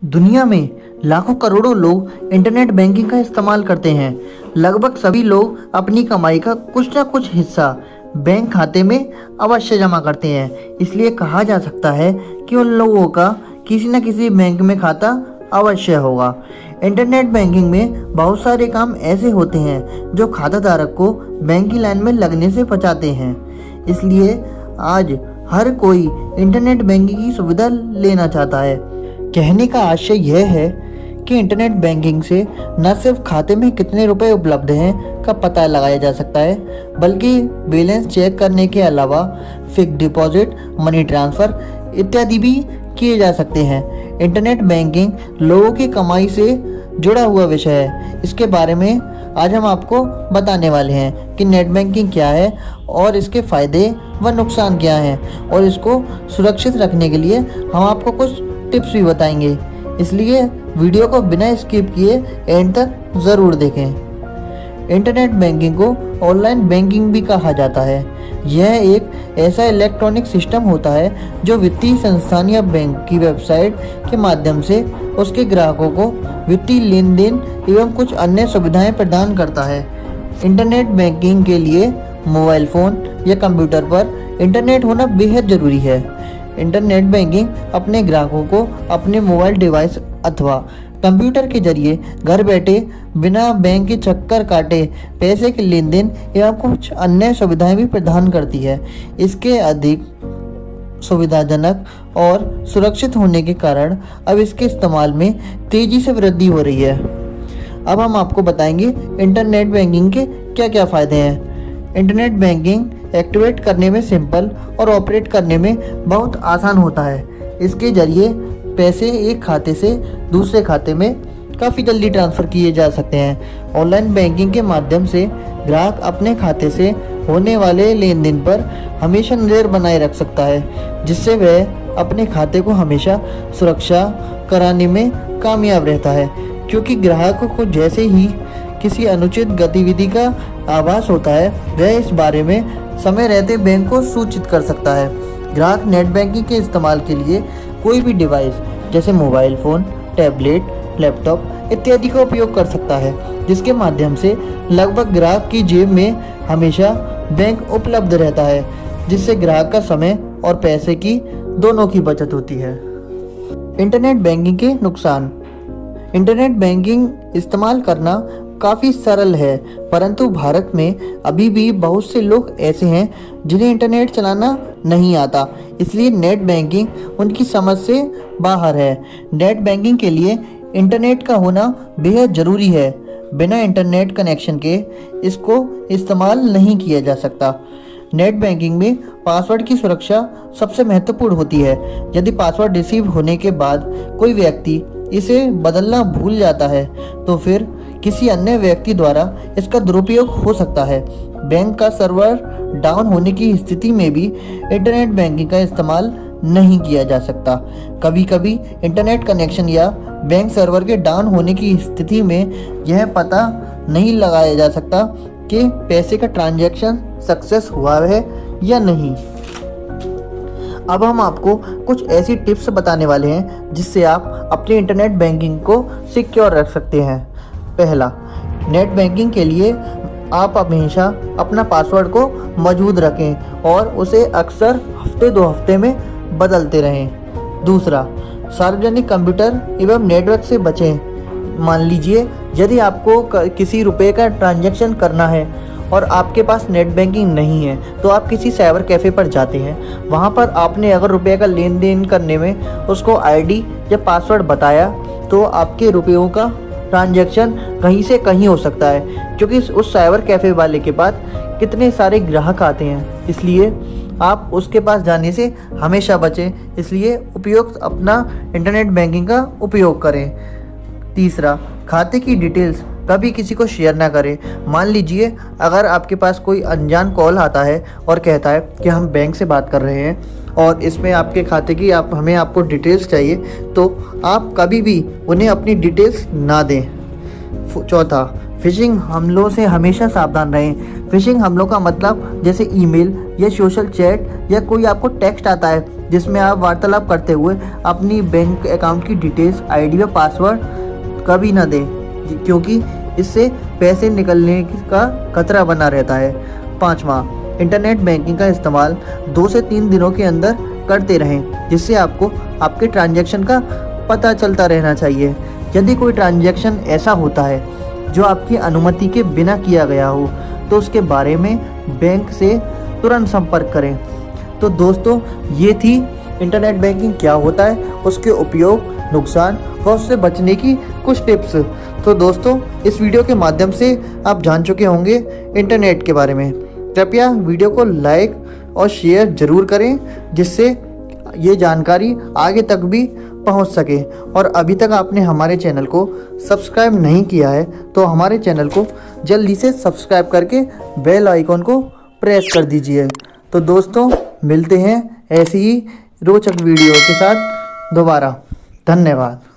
दुनिया में लाखों करोड़ों लोग इंटरनेट बैंकिंग का इस्तेमाल करते हैं। लगभग सभी लोग अपनी कमाई का कुछ ना कुछ हिस्सा बैंक खाते में अवश्य जमा करते हैं। इसलिए कहा जा सकता है कि उन लोगों का किसी न किसी बैंक में खाता अवश्य होगा। इंटरनेट बैंकिंग में बहुत सारे काम ऐसे होते हैं जो खाता धारक को बैंक की लाइन में लगने से बचाते हैं। इसलिए आज हर कोई इंटरनेट बैंकिंग की सुविधा लेना चाहता है। कहने का आशय यह है कि इंटरनेट बैंकिंग से न सिर्फ खाते में कितने रुपए उपलब्ध हैं का पता लगाया जा सकता है, बल्कि बैलेंस चेक करने के अलावा फिक्स्ड डिपॉजिट, मनी ट्रांसफ़र इत्यादि भी किए जा सकते हैं। इंटरनेट बैंकिंग लोगों की कमाई से जुड़ा हुआ विषय है। इसके बारे में आज हम आपको बताने वाले हैं कि नेट बैंकिंग क्या है और इसके फ़ायदे व नुकसान क्या हैं, और इसको सुरक्षित रखने के लिए हम आपको कुछ टिप्स भी बताएंगे। इसलिए वीडियो को बिना स्किप किए एंड तक ज़रूर देखें। इंटरनेट बैंकिंग को ऑनलाइन बैंकिंग भी कहा जाता है। यह एक ऐसा इलेक्ट्रॉनिक सिस्टम होता है जो वित्तीय संस्थान या बैंक की वेबसाइट के माध्यम से उसके ग्राहकों को वित्तीय लेन देन एवं कुछ अन्य सुविधाएं प्रदान करता है। इंटरनेट बैंकिंग के लिए मोबाइल फ़ोन या कंप्यूटर पर इंटरनेट होना बेहद ज़रूरी है। इंटरनेट बैंकिंग अपने ग्राहकों को अपने मोबाइल डिवाइस अथवा कंप्यूटर के जरिए घर बैठे बिना बैंक के चक्कर काटे पैसे के लेन देन एवं कुछ अन्य सुविधाएं भी प्रदान करती है। इसके अधिक सुविधाजनक और सुरक्षित होने के कारण अब इसके इस्तेमाल में तेज़ी से वृद्धि हो रही है। अब हम आपको बताएंगे इंटरनेट बैंकिंग के क्या क्या फ़ायदे हैं। इंटरनेट बैंकिंग एक्टिवेट करने में सिंपल और ऑपरेट करने में बहुत आसान होता है। इसके जरिए पैसे एक खाते से दूसरे खाते में काफ़ी जल्दी ट्रांसफ़र किए जा सकते हैं। ऑनलाइन बैंकिंग के माध्यम से ग्राहक अपने खाते से होने वाले लेन देन पर हमेशा नज़र बनाए रख सकता है, जिससे वह अपने खाते को हमेशा सुरक्षा कराने में कामयाब रहता है, क्योंकि ग्राहक को जैसे ही किसी अनुचित गतिविधि का आभास होता है वह इस बारे में समय रहते बैंक को सूचित कर सकता है। ग्राहक नेट बैंकिंग के इस्तेमाल के लिए कोई भी डिवाइस जैसे मोबाइल फ़ोन, टैबलेट, लैपटॉप इत्यादि का उपयोग कर सकता है, जिसके माध्यम से लगभग ग्राहक की जेब में हमेशा बैंक उपलब्ध रहता है, जिससे ग्राहक का समय और पैसे की दोनों की बचत होती है। इंटरनेट बैंकिंग के नुकसान। इंटरनेट बैंकिंग इस्तेमाल करना काफ़ी सरल है, परंतु भारत में अभी भी बहुत से लोग ऐसे हैं जिन्हें इंटरनेट चलाना नहीं आता। इसलिए नेट बैंकिंग उनकी समझ से बाहर है। नेट बैंकिंग के लिए इंटरनेट का होना बेहद ज़रूरी है। बिना इंटरनेट कनेक्शन के इसको इस्तेमाल नहीं किया जा सकता। नेट बैंकिंग में पासवर्ड की सुरक्षा सबसे महत्वपूर्ण होती है। यदि पासवर्ड रिसीव होने के बाद कोई व्यक्ति इसे बदलना भूल जाता है तो फिर किसी अन्य व्यक्ति द्वारा इसका दुरुपयोग हो सकता है। बैंक का सर्वर डाउन होने की स्थिति में भी इंटरनेट बैंकिंग का इस्तेमाल नहीं किया जा सकता। कभी कभी इंटरनेट कनेक्शन या बैंक सर्वर के डाउन होने की स्थिति में यह पता नहीं लगाया जा सकता कि पैसे का ट्रांजैक्शन सक्सेस हुआ है या नहीं। अब हम आपको कुछ ऐसी टिप्स बताने वाले हैं जिससे आप अपनी इंटरनेट बैंकिंग को सिक्योर रख सकते हैं। पहला, नेट बैंकिंग के लिए आप हमेशा अपना पासवर्ड को मौजूद रखें और उसे अक्सर हफ्ते 2 हफ्ते में बदलते रहें। दूसरा, सार्वजनिक कंप्यूटर एवं नेटवर्क से बचें। मान लीजिए यदि आपको किसी रुपए का ट्रांजैक्शन करना है और आपके पास नेट बैंकिंग नहीं है तो आप किसी साइबर कैफ़े पर जाते हैं। वहां पर आपने अगर रुपये का लेन देन करने में उसको आईडी या पासवर्ड बताया तो आपके रुपयों का ट्रांजैक्शन कहीं से कहीं हो सकता है, क्योंकि उस साइबर कैफ़े वाले के पास कितने सारे ग्राहक आते हैं। इसलिए आप उसके पास जाने से हमेशा बचें। इसलिए उपयुक्त अपना इंटरनेट बैंकिंग का उपयोग करें। तीसरा, खाते की डिटेल्स कभी किसी को शेयर ना करें। मान लीजिए अगर आपके पास कोई अनजान कॉल आता है और कहता है कि हम बैंक से बात कर रहे हैं और इसमें आपके खाते की हमें आपको डिटेल्स चाहिए, तो आप कभी भी उन्हें अपनी डिटेल्स ना दें। चौथा, फिशिंग हमलों से हमेशा सावधान रहें। फिशिंग हमलों का मतलब जैसे ईमेल या सोशल चैट या कोई आपको टेक्स्ट आता है जिसमें आप वार्तालाप करते हुए अपनी बैंक अकाउंट की डिटेल्स, आईडी व पासवर्ड कभी ना दें, क्योंकि इससे पैसे निकलने का खतरा बना रहता है। 5वां, इंटरनेट बैंकिंग का इस्तेमाल 2 से 3 दिनों के अंदर करते रहें, जिससे आपको आपके ट्रांजैक्शन का पता चलता रहना चाहिए। यदि कोई ट्रांजैक्शन ऐसा होता है जो आपकी अनुमति के बिना किया गया हो तो उसके बारे में बैंक से तुरंत संपर्क करें। तो दोस्तों, ये थी इंटरनेट बैंकिंग क्या होता है, उसके उपयोग, नुकसान व उससे बचने की कुछ टिप्स। तो दोस्तों, इस वीडियो के माध्यम से आप जान चुके होंगे इंटरनेट के बारे में। कृपया वीडियो को लाइक और शेयर ज़रूर करें, जिससे ये जानकारी आगे तक भी पहुंच सके। और अभी तक आपने हमारे चैनल को सब्सक्राइब नहीं किया है तो हमारे चैनल को जल्दी से सब्सक्राइब करके बेल आइकॉन को प्रेस कर दीजिए। तो दोस्तों, मिलते हैं ऐसी ही रोचक वीडियो के साथ दोबारा। धन्यवाद।